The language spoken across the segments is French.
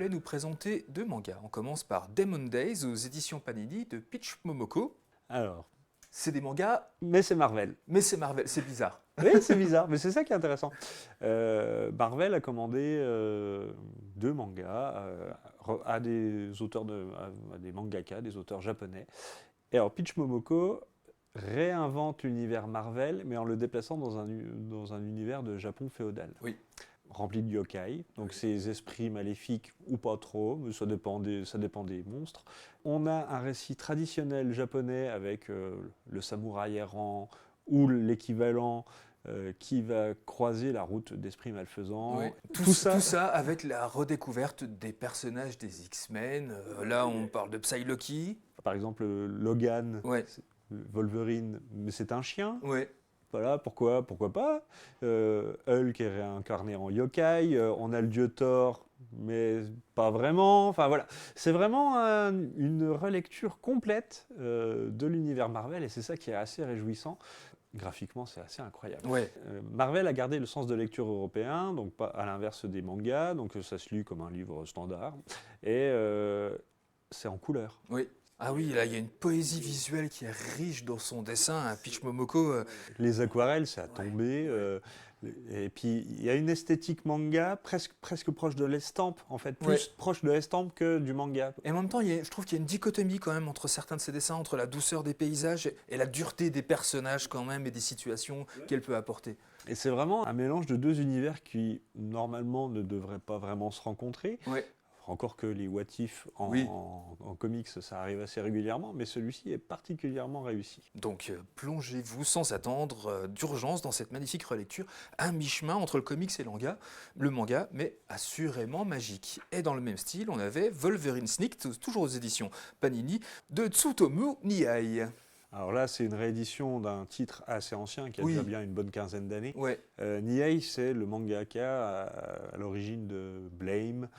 allez nous présenter 2 mangas. On commence par Demon Days aux éditions Panini de Peach Momoko. Alors, C'est des mangas, mais c'est Marvel. mais c'est Marvel, c'est bizarre. Oui, c'est bizarre, mais c'est ça qui est intéressant. Marvel a commandé 2 mangas à des auteurs à des mangaka, des auteurs japonais. Et alors, Peach Momoko réinvente l'univers Marvel, mais en le déplaçant dans un univers de Japon féodal. Oui. Rempli de yokai, donc ces esprits maléfiques ou pas trop, mais ça dépend des monstres. On a un récit traditionnel japonais avec le samouraï errant ou l'équivalent qui va croiser la route d'esprits malfaisants. Oui. Tout ça avec la redécouverte des personnages des X-Men. Là, on parle de Psylocke. Par exemple, Logan, Ouais. Wolverine, mais c'est un chien. Ouais. Voilà, pourquoi pas. Hulk est réincarné en yokai, on a le dieu Thor, mais pas vraiment. Enfin voilà, c'est vraiment une relecture complète de l'univers Marvel et c'est ça qui est assez réjouissant. Graphiquement, c'est assez incroyable. Ouais. Marvel a gardé le sens de lecture européen, donc pas à l'inverse des mangas, donc ça se lit comme un livre standard, et c'est en couleur. Oui. Ah oui, là, il y a une poésie visuelle qui est riche dans son dessin. Peach Momoko. Les aquarelles, c'est à tomber. Et puis, il y a une esthétique manga presque proche de l'estampe, en fait, plus Ouais. proche de l'estampe que du manga. Et en même temps, je trouve qu'il y a une dichotomie quand même entre certains de ses dessins, entre la douceur des paysages et la dureté des personnages quand même et des situations qu'elle peut apporter. Et c'est vraiment un mélange de 2 univers qui, normalement, ne devraient pas vraiment se rencontrer. Ouais. Encore que les what if Oui. en comics, ça arrive assez régulièrement, mais celui-ci est particulièrement réussi. Donc plongez-vous sans attendre d'urgence dans cette magnifique relecture, un mi-chemin entre le comics et le manga, mais assurément magique. Et dans le même style, on avait Wolverine Sneaked, toujours aux éditions Panini, de Tsutomu Nihei. Alors là, c'est une réédition d'un titre assez ancien, qui a Oui. déjà bien une bonne quinzaine d'années. Ouais. Nihei, c'est le mangaka à l'origine de Blame,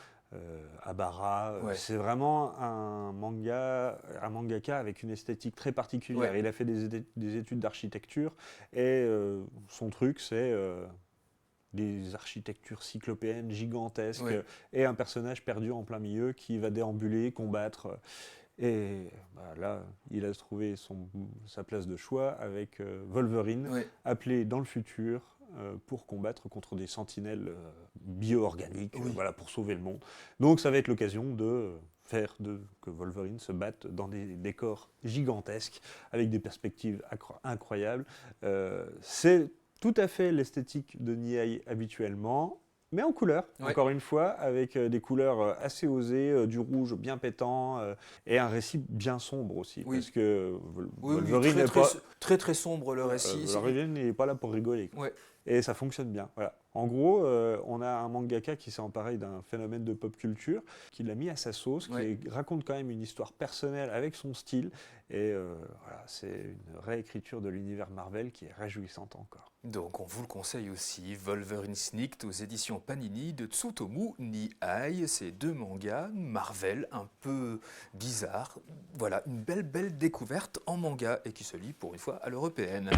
Abara. Ouais. C'est vraiment un mangaka avec une esthétique très particulière. Ouais. Il a fait des études d'architecture et son truc, c'est des architectures cyclopéennes gigantesques Ouais. et un personnage perdu en plein milieu qui va déambuler, combattre. Et là, il a trouvé sa place de choix avec Wolverine, Ouais. appelé dans le futur pour combattre contre des sentinelles bio-organiques, Oui. voilà, pour sauver le monde. Donc ça va être l'occasion de faire que Wolverine se batte dans des décors gigantesques, avec des perspectives incroyables. C'est tout à fait l'esthétique de Nihei habituellement, mais en couleur, Ouais. encore une fois, avec des couleurs assez osées, du rouge bien pétant, et un récit bien sombre aussi, Oui. parce que Oui, Wolverine très, n'est très, pas... très sombre le récit. Wolverine n'est pas là pour rigoler. Ouais. Et ça fonctionne bien. Voilà. En gros, on a un mangaka qui s'est emparé d'un phénomène de pop culture, qui l'a mis à sa sauce, Ouais. qui raconte quand même une histoire personnelle avec son style. Et voilà, c'est une réécriture de l'univers Marvel qui est réjouissante encore. Donc on vous le conseille aussi, Wolverine Sneaked aux éditions Panini de Tsutomu Nihei. Ces 2 mangas Marvel un peu bizarres. Voilà, une belle découverte en manga et qui se lit pour une fois à l'européenne.